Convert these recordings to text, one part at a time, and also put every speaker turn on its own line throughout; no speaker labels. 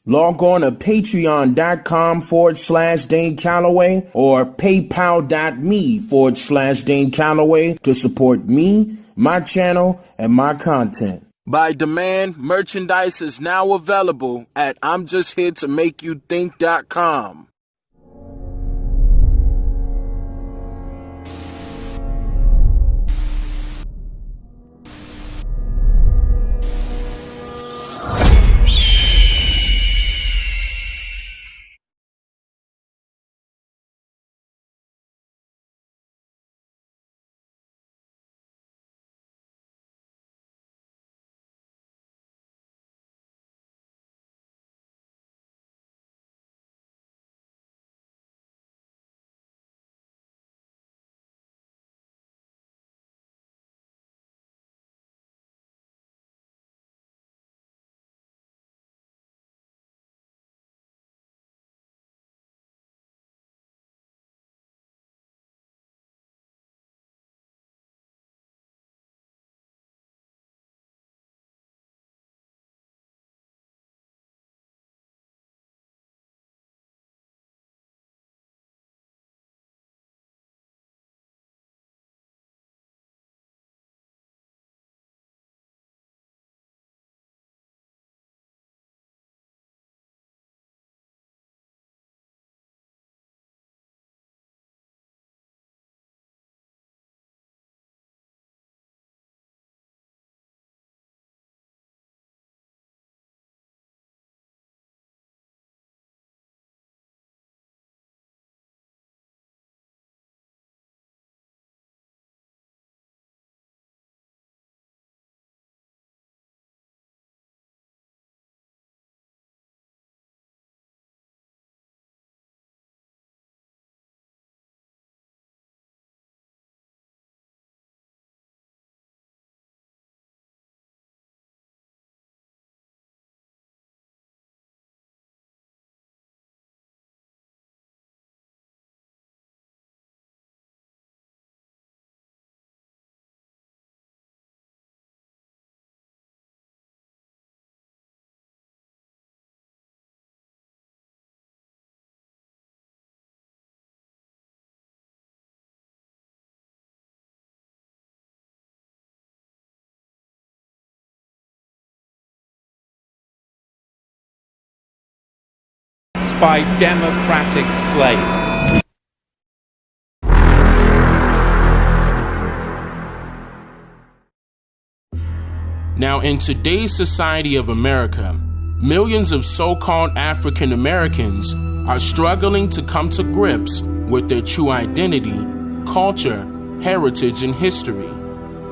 Log on to patreon.com/Dane Calloway or paypal.me/Dane Calloway to support me, my channel, and my content. By demand, merchandise is now available at I'mJustHereToMakeYouThink.com.
By democratic slaves.
Now, in today's society of America, millions of so-called African Americans are struggling to come to grips with their true identity, culture, heritage, and history,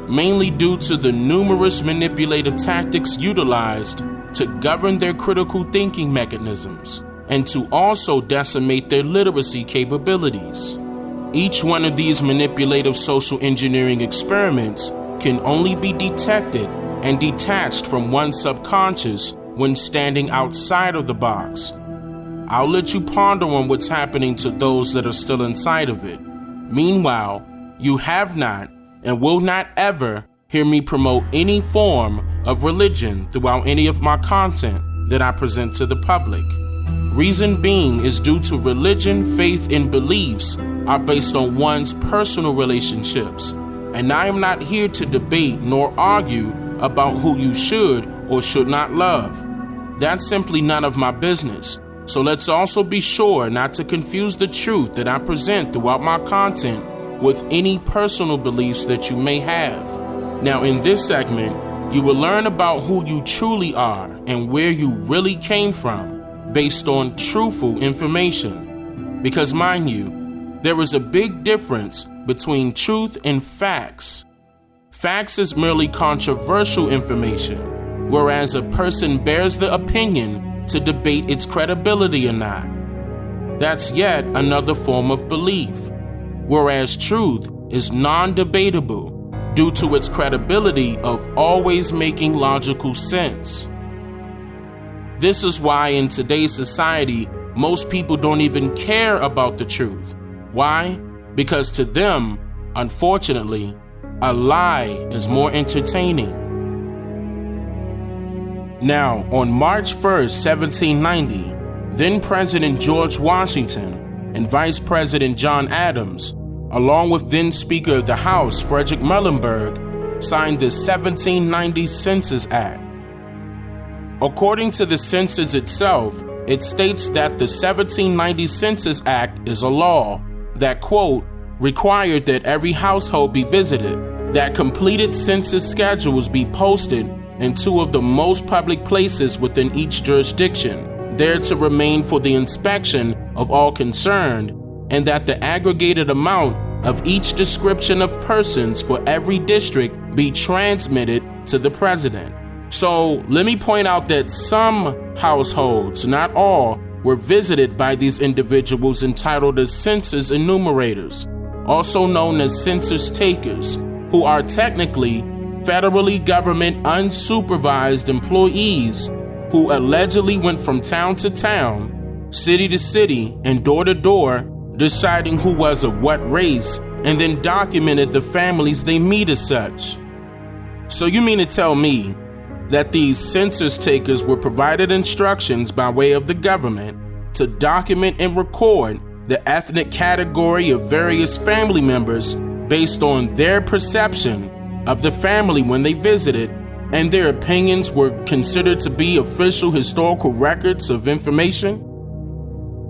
mainly due to the numerous manipulative tactics utilized to govern their critical thinking mechanisms and to also decimate their literacy capabilities. Each one of these manipulative social engineering experiments can only be detected and detached from one's subconscious when standing outside of the box. I'll let you ponder on what's happening to those that are still inside of it. Meanwhile, you have not and will not ever hear me promote any form of religion throughout any of my content that I present to the public. Reason being is due to religion, faith, and beliefs are based on one's personal relationships, and I am not here to debate nor argue about who you should or should not love. That's simply none of my business. So let's also be sure not to confuse the truth that I present throughout my content with any personal beliefs that you may have. Now, in this segment, you will learn about who you truly are and where you really came from, based on truthful information. Because mind you, there is a big difference between truth and facts. Facts is merely controversial information, whereas a person bears the opinion to debate its credibility or not. That's yet another form of belief, whereas truth is non-debatable due to its credibility of always making logical sense. This is why in today's society, most people don't even care about the truth. Why? Because to them, unfortunately, a lie is more entertaining. Now, on March 1st, 1790, then President George Washington and Vice President John Adams, along with then Speaker of the House Frederick Muhlenberg, signed the 1790 Census Act. According to the census itself, it states that the 1790 Census Act is a law that, quote, required that every household be visited, that completed census schedules be posted in two of the most public places within each jurisdiction, there to remain for the inspection of all concerned, and that the aggregated amount of each description of persons for every district be transmitted to the president. So let me point out that some households, not all, were visited by these individuals entitled as census enumerators, also known as census takers, who are technically federally government unsupervised employees who allegedly went from town to town, city to city, and door to door, deciding who was of what race, and then documented the families they meet as such. So you mean to tell me that these census takers were provided instructions by way of the government to document and record the ethnic category of various family members based on their perception of the family when they visited, and their opinions were considered to be official historical records of information?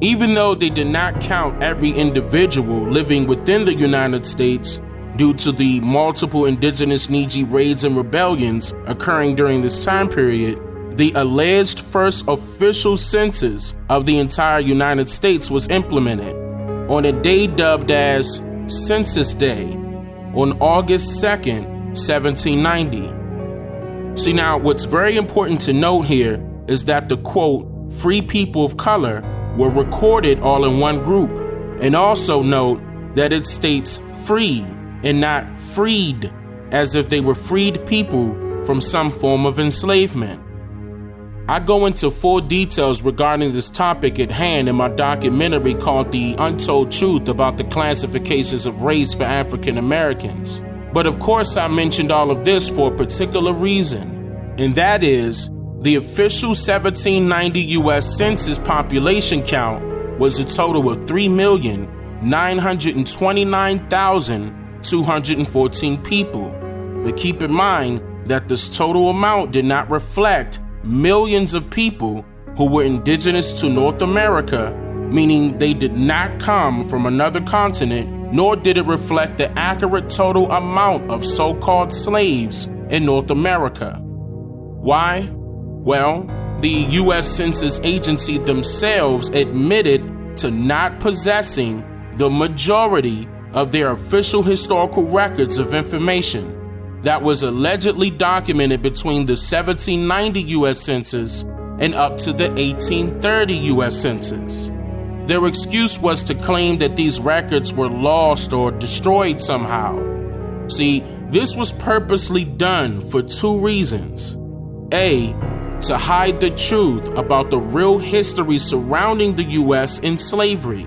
Even though they did not count every individual living within the United States due to the multiple indigenous Niji raids and rebellions occurring during this time period, the alleged first official census of the entire United States was implemented on a day dubbed as Census Day on August 2nd, 1790. See, now what's very important to note here is that the, quote, free people of color were recorded all in one group, and also note that it states free and not freed, as if they were freed people from some form of enslavement. I go into full details regarding this topic at hand in my documentary called The Untold Truth about the classifications of race for African Americans. But of course I mentioned all of this for a particular reason, and that is the official 1790 U.S. Census population count was a total of 3,929,214 people. But keep in mind that this total amount did not reflect millions of people who were indigenous to North America, meaning they did not come from another continent, nor did it reflect the accurate total amount of so-called slaves in North America. Why? Well, the U.S. Census Agency themselves admitted to not possessing the majority of their official historical records of information that was allegedly documented between the 1790 U.S. Census and up to the 1830 U.S. Census. Their excuse was to claim that these records were lost or destroyed somehow. See, this was purposely done for two reasons. A, to hide the truth about the real history surrounding the U.S. in slavery.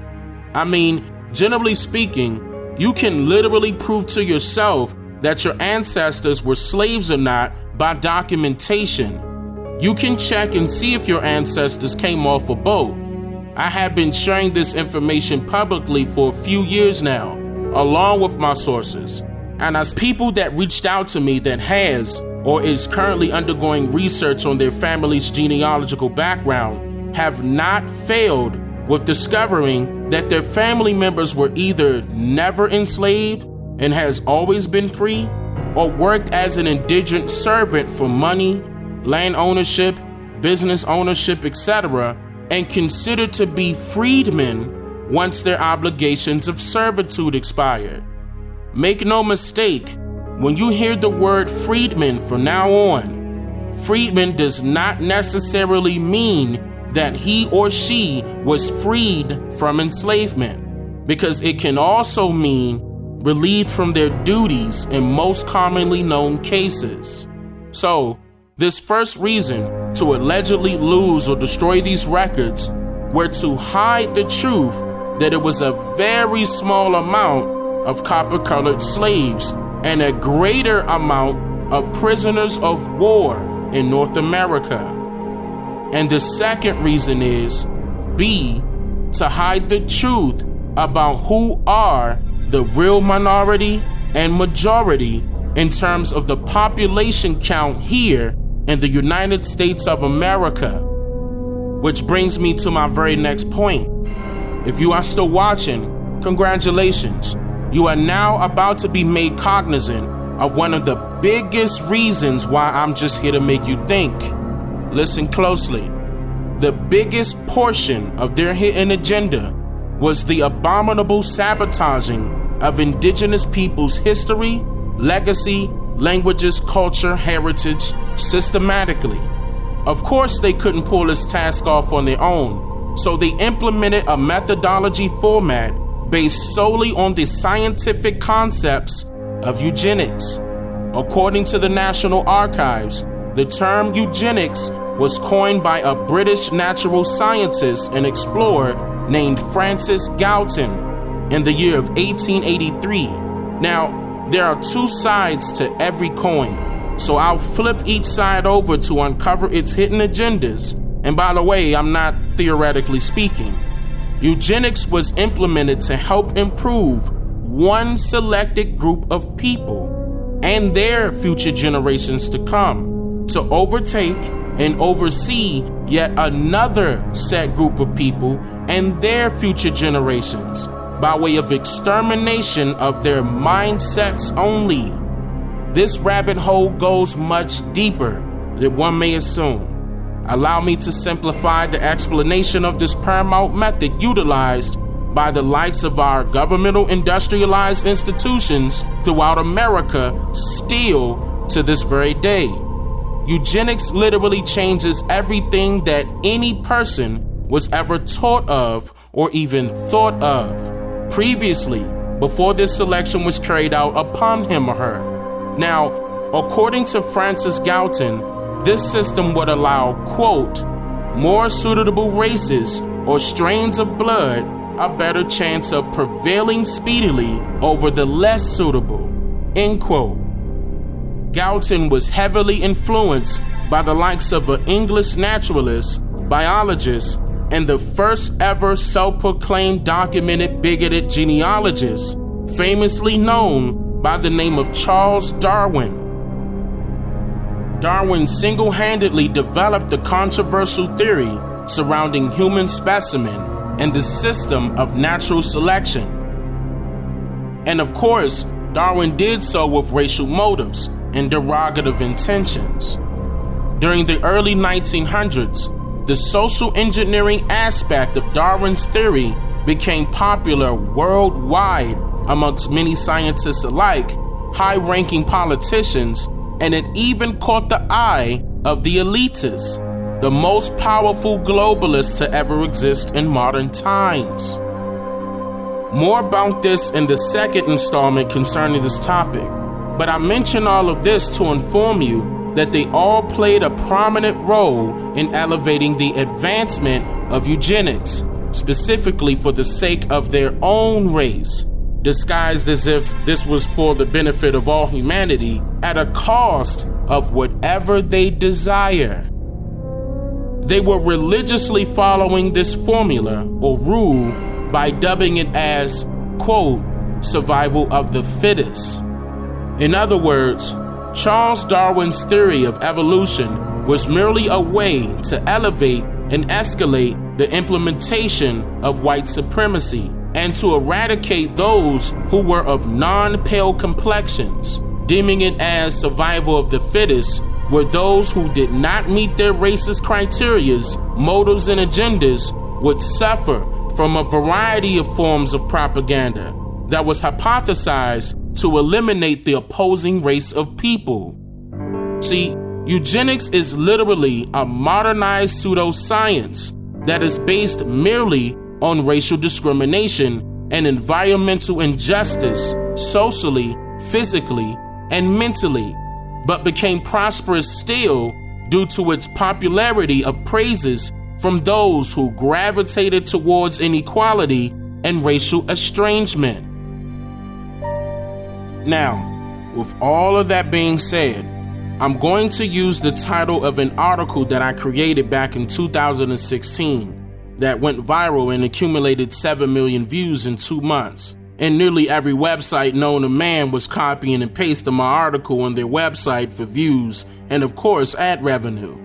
I mean, generally speaking, you can literally prove to yourself that your ancestors were slaves or not by documentation. You can check and see if your ancestors came off a boat. I have been sharing this information publicly for a few years now, along with my sources. And as people that reached out to me that has or is currently undergoing research on their family's genealogical background have not failed with discovering that their family members were either never enslaved and has always been free, or worked as an indigent servant for money, land ownership, business ownership, etc., and considered to be freedmen once their obligations of servitude expired. Make no mistake, when you hear the word freedman from now on, freedman does not necessarily mean that he or she was freed from enslavement, because it can also mean relieved from their duties in most commonly known cases. So, this first reason to allegedly lose or destroy these records were to hide the truth that it was a very small amount of copper-colored slaves and a greater amount of prisoners of war in North America. And the second reason is B, to hide the truth about who are the real minority and majority in terms of the population count here in the United States of America. Which brings me to my very next point. If you are still watching, congratulations. You are now about to be made cognizant of one of the biggest reasons why I'm just here to make you think. Listen closely. The biggest portion of their hidden agenda was the abominable sabotaging of indigenous people's history, legacy, languages, culture, heritage, systematically. Of course, they couldn't pull this task off on their own, so they implemented a methodology format based solely on the scientific concepts of eugenics. According to the National Archives, the term eugenics was coined by a British natural scientist and explorer named Francis Galton in the year of 1883. Now, there are two sides to every coin, so I'll flip each side over to uncover its hidden agendas. And by the way, I'm not theoretically speaking. Eugenics was implemented to help improve one selected group of people and their future generations to come, to overtake and oversee yet another set group of people and their future generations by way of extermination of their mindsets only. This rabbit hole goes much deeper than one may assume. Allow me to simplify the explanation of this paramount method utilized by the likes of our governmental industrialized institutions throughout America still to this very day. Eugenics literally changes everything that any person was ever taught of or even thought of previously before this selection was carried out upon him or her. Now, according to Francis Galton, this system would allow, quote, more suitable races or strains of blood a better chance of prevailing speedily over the less suitable, end quote. Galton was heavily influenced by the likes of an English naturalist, biologist, and the first ever self-proclaimed documented bigoted genealogist, famously known by the name of Charles Darwin. Darwin single-handedly developed the controversial theory surrounding human specimen and the system of natural selection. And of course, Darwin did so with racial motives and derogative intentions. During the early 1900s, the social engineering aspect of Darwin's theory became popular worldwide amongst many scientists alike, high-ranking politicians, and it even caught the eye of the elitists, the most powerful globalists to ever exist in modern times. More about this in the second installment concerning this topic, but I mention all of this to inform you that they all played a prominent role in elevating the advancement of eugenics, specifically for the sake of their own race, disguised as if this was for the benefit of all humanity at a cost of whatever they desire. They were religiously following this formula or rule by dubbing it as, quote, survival of the fittest. In other words, Charles Darwin's theory of evolution was merely a way to elevate and escalate the implementation of white supremacy and to eradicate those who were of non-pale complexions, deeming it as survival of the fittest, where those who did not meet their racist criterias, motives, and agendas would suffer from a variety of forms of propaganda that was hypothesized to eliminate the opposing race of people. See, eugenics is literally a modernized pseudoscience that is based merely on racial discrimination and environmental injustice socially, physically, and mentally, but became prosperous still due to its popularity of praises from those who gravitated towards inequality and racial estrangement. Now, with all of that being said, I'm going to use the title of an article that I created back in 2016 that went viral and accumulated 7 million views in 2 months. And nearly every website known to man was copying and pasting my article on their website for views and, of course, ad revenue.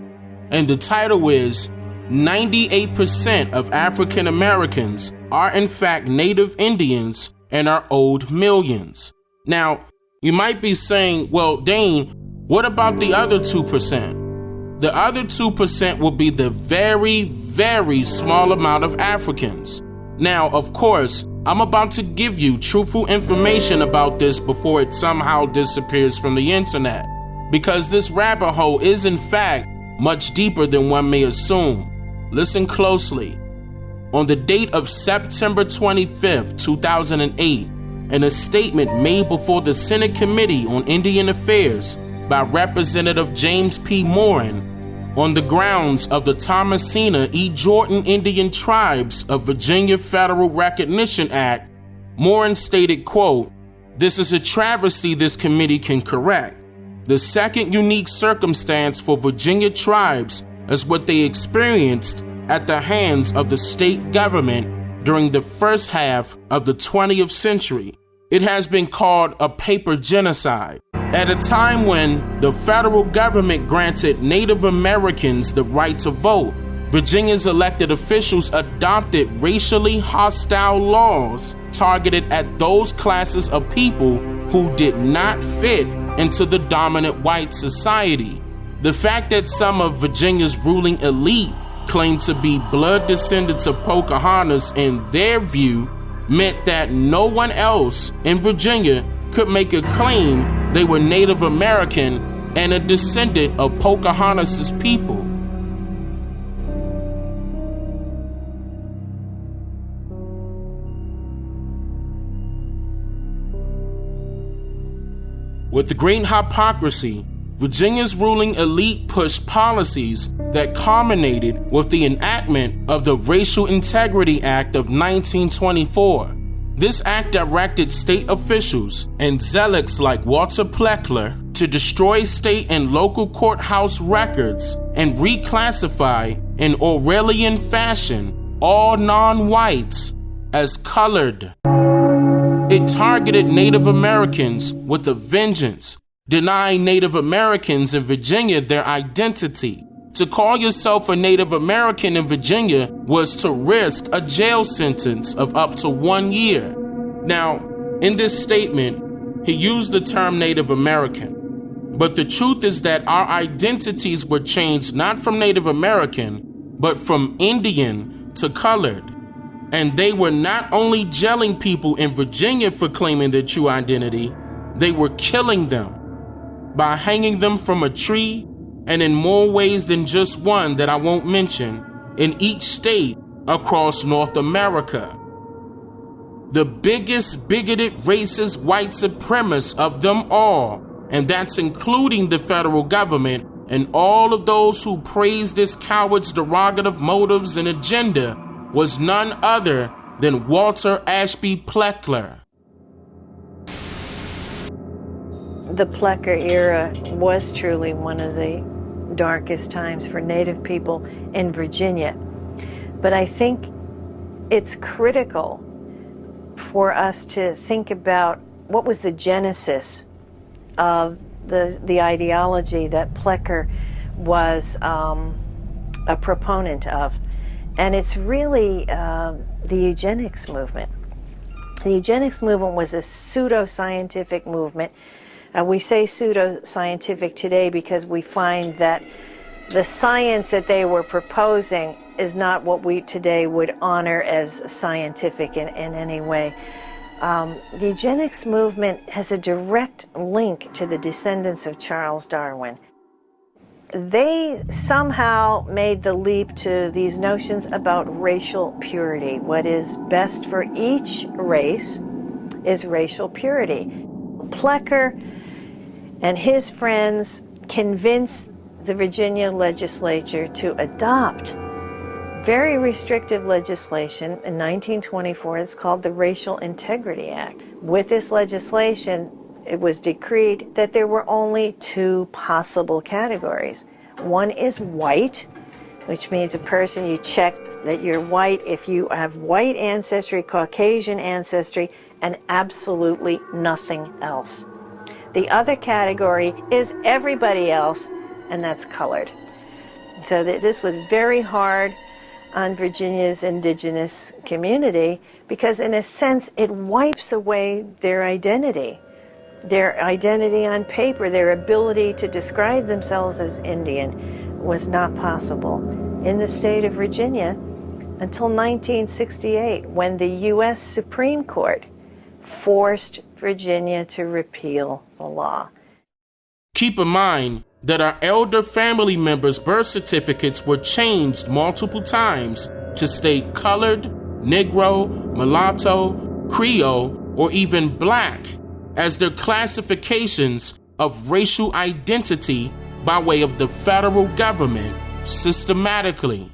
And the title is 98% of African Americans are in fact Native Indians and are owed millions. Now, you might be saying, well, Dane, what about the other 2%? The other 2% will be the very, very small amount of Africans. Now, of course, I'm about to give you truthful information about this before it somehow disappears from the internet, because this rabbit hole is in fact much deeper than one may assume. Listen closely. On the date of September 25th, 2008, in a statement made before the Senate Committee on Indian Affairs by Representative James P. Morin, on the grounds of the Thomasina E. Jordan Indian Tribes of Virginia Federal Recognition Act, Morin stated, quote, "This is a travesty this committee can correct. The second unique circumstance for Virginia tribes is what they experienced at the hands of the state government during the first half of the 20th century. It has been called a paper genocide. At a time when the federal government granted Native Americans the right to vote, Virginia's elected officials adopted racially hostile laws targeted at those classes of people who did not fit into the dominant white society. The fact that some of Virginia's ruling elite claimed to be blood descendants of Pocahontas in their view meant that no one else in Virginia could make a claim they were Native American and a descendant of Pocahontas' people. With great hypocrisy, Virginia's ruling elite pushed policies that culminated with the enactment of the Racial Integrity Act of 1924. This act directed state officials and zealots like Walter Pleckler to destroy state and local courthouse records and reclassify in Orwellian fashion all non-whites as colored. It targeted Native Americans with a vengeance, denying Native Americans in Virginia their identity. To call yourself a Native American in Virginia was to risk a jail sentence of up to 1 year. Now, in this statement, he used the term Native American. But the truth is that our identities were changed not from Native American, but from Indian to colored. And they were not only jailing people in Virginia for claiming their true identity, they were killing them by hanging them from a tree, and in more ways than just one that I won't mention, in each state across North America. The biggest bigoted racist white supremacist of them all, and that's including the federal government and all of those who praise this coward's derogative motives and agenda, was none other than Walter Ashby Pleckler.
The Plecker era was truly one of the darkest times for Native people in Virginia. But I think it's critical for us to think about what was the genesis of the ideology that Plecker was a proponent of. And it's really the eugenics movement. The eugenics movement was a pseudo-scientific movement. We say pseudo-scientific today because we find that the science that they were proposing is not what we today would honor as scientific in any way. The eugenics movement has a direct link to the descendants of Charles Darwin. They somehow made the leap to these notions about racial purity. What is best for each race is racial purity. Plecker and his friends convinced the Virginia legislature to adopt very restrictive legislation in 1924. It's called the Racial Integrity Act. With this legislation, it was decreed that there were only two possible categories. One is white, which means a person, you check that you're white if you have white ancestry, Caucasian ancestry, and absolutely nothing else. The other category is everybody else, and that's colored. So this was very hard on Virginia's indigenous community because in a sense it wipes away their identity on paper. Their ability to describe themselves as Indian was not possible in the state of Virginia until 1968, when the U.S. Supreme Court forced Virginia to repeal the law.
Keep in mind that our elder family members' birth certificates were changed multiple times to state colored, Negro, mulatto, Creole, or even black as their classifications of racial identity by way of the federal government systematically.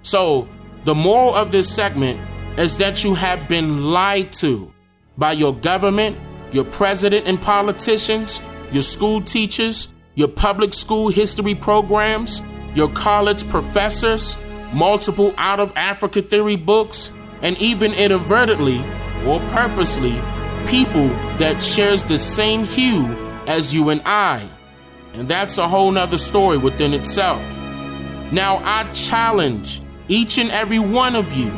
So, the moral of this segment is that you have been lied to by your government, your president and politicians, your school teachers, your public school history programs, your college professors, multiple Out of Africa Theory books, and even inadvertently or purposely, people that shares the same hue as you and I. And that's a whole nother story within itself. Now I challenge each and every one of you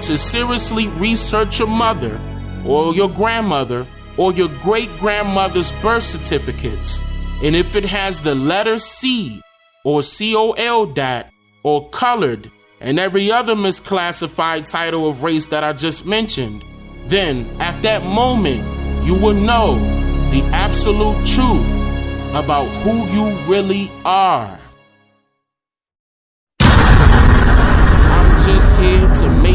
to seriously research your mother or your grandmother or your great-grandmother's birth certificates. And if it has the letter C or COL dot or colored and every other misclassified title of race that I just mentioned, then at that moment you will know the absolute truth about who you really are. I'm just here to make